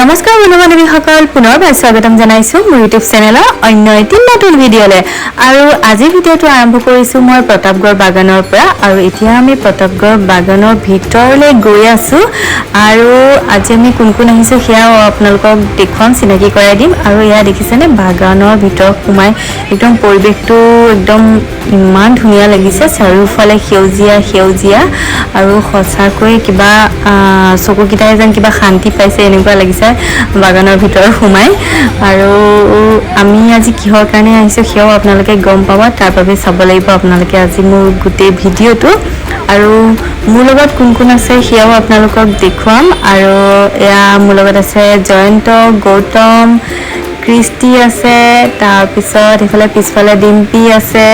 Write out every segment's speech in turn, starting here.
নমস্কাৰ বন্ধু-বান্ধৱীসকল, পুনৰবাৰ স্বাগতম জনাইছোঁ মোৰ ইউটিউব চেনেলৰ অন্য এটি নতুন ভিডিঅ'লৈ। আৰু আজিৰ ভিডিঅ'টো আৰম্ভ কৰিছোঁ মই প্ৰতাপগড় বাগানৰ পৰা। আৰু এতিয়া আমি প্ৰতাপগড় বাগানৰ ভিতৰলৈ গৈ আছোঁ। আৰু আজি আমি কোন কোন আহিছোঁ সেয়াও আপোনালোকক দেখুৱাম, চিনাকি কৰাই দিম। আৰু এয়া দেখিছেনে, বাগানৰ ভিতৰত সোমাই একদম পৰিৱেশটো একদম ইমান ধুনীয়া লাগিছে, চাৰিওফালে সেউজীয়া সেউজীয়া আৰু সঁচাকৈ কিবা চকুকেইটাই যেন কিবা শান্তি পাইছে এনেকুৱা লাগিছে বাগানৰ ভিতৰত সোমাই। আৰু আমি আজি কিহৰ কাৰণে আহিছোঁ সেয়াও আপোনালোকে গম পাব, তাৰ বাবে চাব লাগিব আপোনালোকে আজি মোৰ গোটেই ভিডিঅ'টো। আৰু মোৰ লগত কোন কোন আছে সেয়াও আপোনালোকক দেখুৱাম। আৰু এয়া মোৰ লগত আছে জয়ন্ত, গৌতম, কৃষ্টি আছে, তাৰপিছত এইফালে পিছফালে ডিম্পী আছে,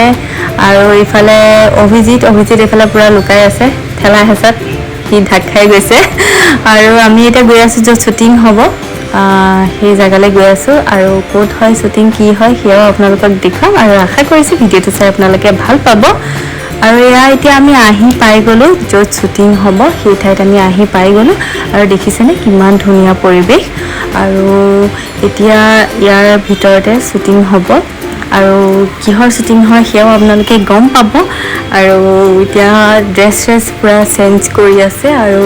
আৰু এইফালে অভিজিত এইফালে পূৰা লুকাই আছে, ঠেলা হেঁচাত সি ঢাক খাই গৈছে। আৰু আমি এতিয়া গৈ আছোঁ য'ত শ্বুটিং হ'ব, সেই জেগালৈ গৈ আছোঁ। আৰু ক'ত হয় শ্বুটিং, কি হয় সেয়াও আপোনালোকক দেখুৱাম। আৰু আশা কৰিছোঁ ভিডিঅ'টো চাই আপোনালোকে ভাল পাব। আৰু এয়া এতিয়া আমি আহি পাই গ'লোঁ য'ত শ্বুটিং হ'ব, সেই ঠাইত আমি আহি পাই গ'লোঁ। আৰু দেখিছেনে কিমান ধুনীয়া পৰিৱেশ। আৰু এতিয়া ইয়াৰ ভিতৰতে শ্বুটিং হ'ব, আৰু কিহৰ শ্বুটিং হয় সেয়াও আপোনালোকে গম পাব। আৰু এতিয়া ড্ৰেছ পূৰা চেঞ্জ কৰি আছে, আৰু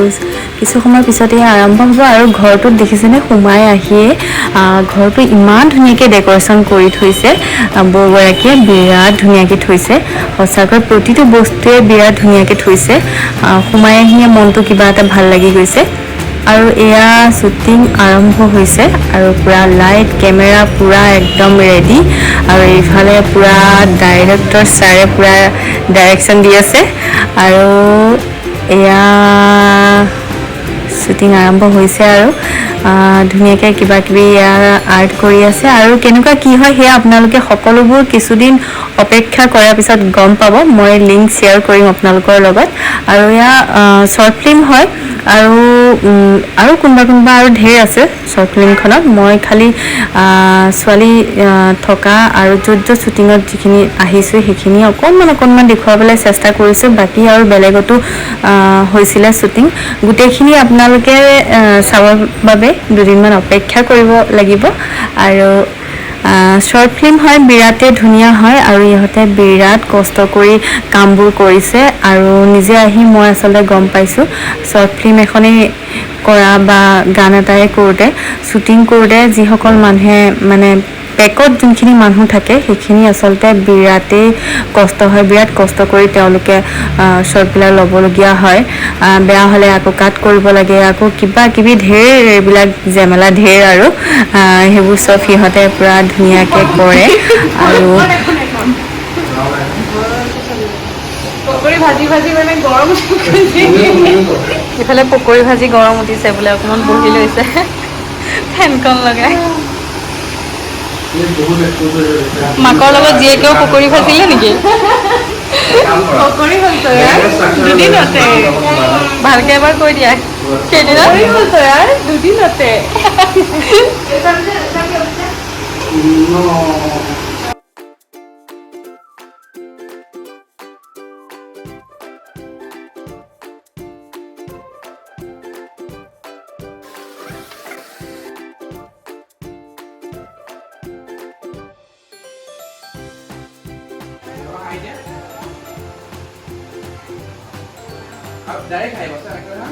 কিছু সময়ৰ পিছতে আৰম্ভ হ'ব। আৰু ঘৰটোত দেখিছেনে, সোমাই আহিয়ে ঘৰটো ইমান ধুনীয়াকৈ ডেক'ৰেশ্যন কৰি থৈছে, বৌগৰাকীয়ে বিৰাট ধুনীয়াকৈ থৈছে। সঁচাকৈ প্ৰতিটো বস্তুৱে বিৰাট ধুনীয়াকৈ থৈছে, সোমাই আহিয়ে মনটো কিবা এটা ভাল লাগি গৈছে। আৰু এয়া শ্বুটিং আৰম্ভ হৈছে, আৰু পূৰা লাইট কেমেৰা পূৰা একদম ৰেডি। আৰু এইফালে পূৰা ডাইৰেক্টৰ ছাৰে পূৰা ডাইৰেকশ্যন দি আছে। আৰু এয়া শ্বুটিং আৰম্ভ হৈছে, আৰু ধুনীয়াকৈ কিবা কিবি ইয়াৰ আৰ্ট কৰি আছে। আৰু কেনেকুৱা কি হয় সেয়া আপোনালোকে সকলোবোৰ কিছুদিন অপেক্ষা কৰাৰ পিছত গম পাব। মই লিংক শ্বেয়াৰ কৰিম আপোনালোকৰ লগত। আৰু এয়া শ্বৰ্ট ফিল্ম হয়, আৰু কোনোবা আৰু ঢেৰ আছে শ্বৰ্ট ফিল্মখনত। মই খালি ছোৱালী থকা আৰু য'ত শ্বুটিঙত যিখিনি আহিছোঁ সেইখিনি অকণমান দেখুৱাবলৈ চেষ্টা কৰিছোঁ। বাকী আৰু বেলেগতো হৈছিলে শ্বুটিং, গোটেইখিনি আপোনালোকে চাবৰ বাবে দুদিনমান অপেক্ষা কৰিব লাগিব। আৰু শ্বৰ্ট ফিল্ম হয়, বিৰাটেই ধুনীয়া হয়। আৰু ইহঁতে বিৰাট কষ্ট কৰি কামবোৰ কৰিছে। আৰু নিজে আহি মই আচলতে গম পাইছোঁ, শ্বৰ্ট ফিল্ম এখনেই কৰা বা গান এটাই কৰোঁতে, শ্বুটিং কৰোঁতে যিসকল মানুহে মানে পেকত যোনখিনি মানুহ থাকে সেইখিনি আচলতে বিৰাটেই কষ্ট হয়, বিৰাট কষ্ট কৰি তেওঁলোকে শ্বৰ্টবিলাক ল'বলগীয়া হয়। বেয়া হ'লে আকৌ কাট কৰিব লাগে, আকৌ কিবা কিবি ঢেৰ এইবিলাক জেমেলা ঢেৰ। আৰু সেইবোৰ চব সিহঁতে পূৰা ধুনীয়াকৈ কৰে। আৰু পকৰি ভাজি মানে গৰম এইফালে পকৰি ভাজি গৰম উঠিছে বোলে, অকণমান বহি লৈছে ফেনখন লগাই। মাকৰ লগত জীয়েকেও পকৰি ভাজিলে নেকি? পকৰি হ'ল তই দুদিনতে। ভালকৈ এবাৰ কৈ দিয়া, সেইদিনা হ'ল তই দুদিনতে। डायरेक्ट खाई बस रख ना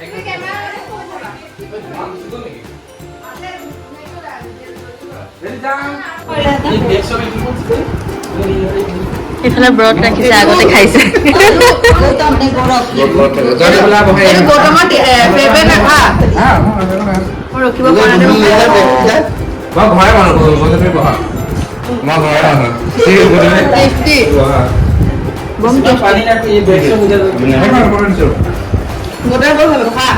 एक कैमरा वाले फोन होगा हम सुनो नहीं ले जा ये 100 में এইফালে ব্ৰত ৰাখিছে, আগতে খাইছে। ৰখিব পৰা নাই। মই ঘৰে মানুহ মই বহা মই ঘৰে মানুহ টেষ্টি বম টেষ্টি। पानी ना ये 100 मुझे গোটাই বল হলো খা।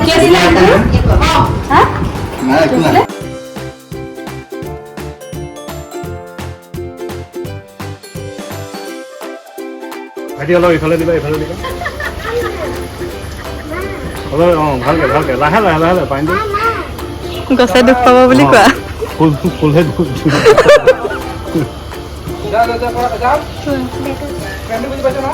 কি আছিল এটা? হ্যাঁ না একটু না ভাইটি অলপ ইফালে দিবা অলপ ভালকে লাহে পানী দি গছে দুখ পাব বুলি কোৱা। ফুলহে দুখ जा फैमिली बुझी बचो ना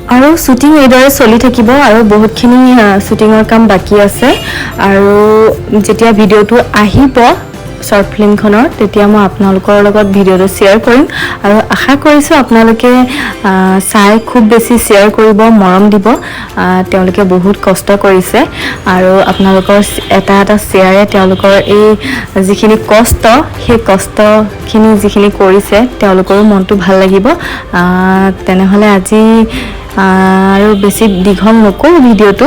আৰু শ্বুটিং এইদৰে চলি থাকিব আৰু বহুতখিনি শ্বুটিঙৰ কাম বাকী আছে আৰু যেতিয়া ভিডিঅ'টো আহিব শৰ্ট ফিল্মখনৰ তেতিয়া মই আপোনালোকৰ লগত ভিডিঅ'টো শ্বেয়াৰ কৰিম আৰু আশা কৰিছোঁ আপোনালোকে চাই খুব বেছি শ্বেয়াৰ কৰিব মৰম দিব তেওঁলোকে বহুত কষ্ট কৰিছে আৰু আপোনালোকৰ এটা এটা শ্বেয়াৰে তেওঁলোকৰ এই যিখিনি কষ্ট সেই কষ্টখিনি যিখিনি কৰিছে তেওঁলোকৰো মনটো ভাল লাগিব তেনেহ'লে আজি আৰু বেছি দীঘল নকৰোঁ ভিডিঅ'টো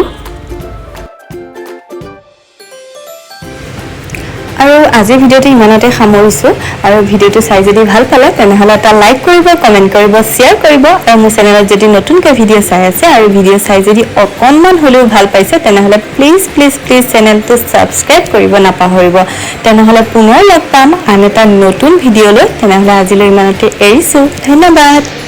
আৰু আজিৰ ভিডিঅ'টো ইমানতে সামৰিছোঁ আৰু ভিডিঅ'টো চাই যদি ভাল পালে তেনেহ'লে এটা লাইক কৰিব কমেণ্ট কৰিব শ্বেয়াৰ কৰিব আৰু মোৰ চেনেলত যদি নতুনকৈ ভিডিঅ' চাই আছে আৰু ভিডিঅ' চাই যদি অকণমান হ'লেও ভাল পাইছে তেনেহ'লে প্লিজ চেনেলটো ছাবস্ক্ৰাইব কৰিব নাপাহৰিব তেনেহ'লে পুনৰ লগ পাম আন এটা নতুন ভিডিঅ'লৈ তেনেহ'লে আজিলৈ ইমানতে এৰিছোঁ ধন্যবাদ